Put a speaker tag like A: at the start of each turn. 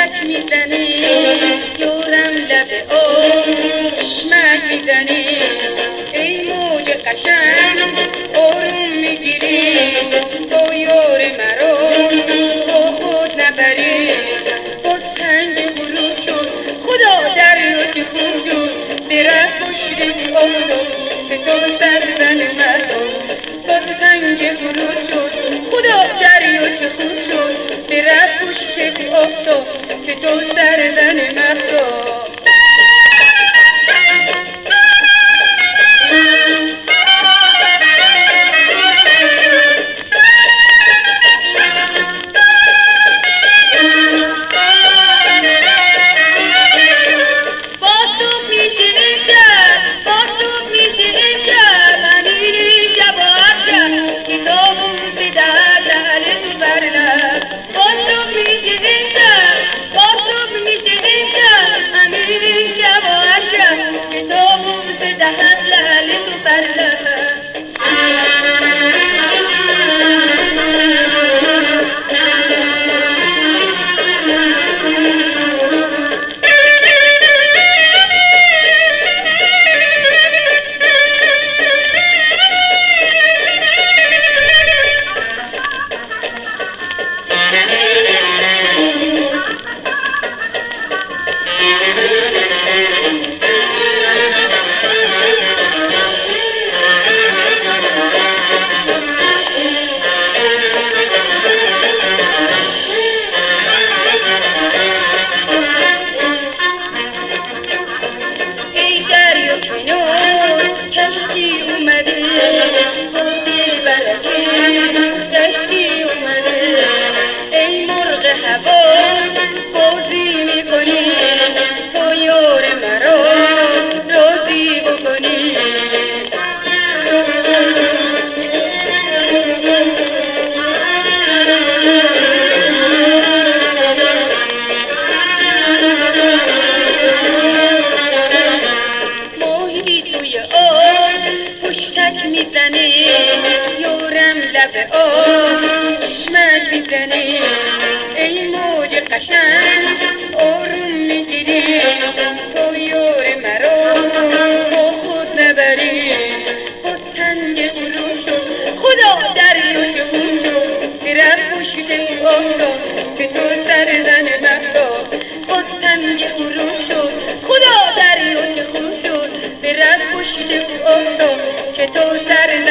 A: پشتک میزنی یورم لب عشقت میزنی ای موج قشنگ آروم میگیری تو یور مرا تو خود نبری باز تنگ غروب شد خدا دریا چه خون شد بره پشت آفتاب به تو سرزن مردم باز تنگ غروب شد خدا دریا چه خون شد بره پشت آفتاب به تو سرزن مردم یورم لب عشقت میزنی ای موج قشنگ آروم میگیری تو یور مرا تو خود نبری باز تنگ غروب شد خدا دریا چه خون شد بره پشت آفتاب به تو سرزن مهتاب باز تنگ غروب شد خدا دریا چه خون شد بره پشت آفتاب که تو سرزن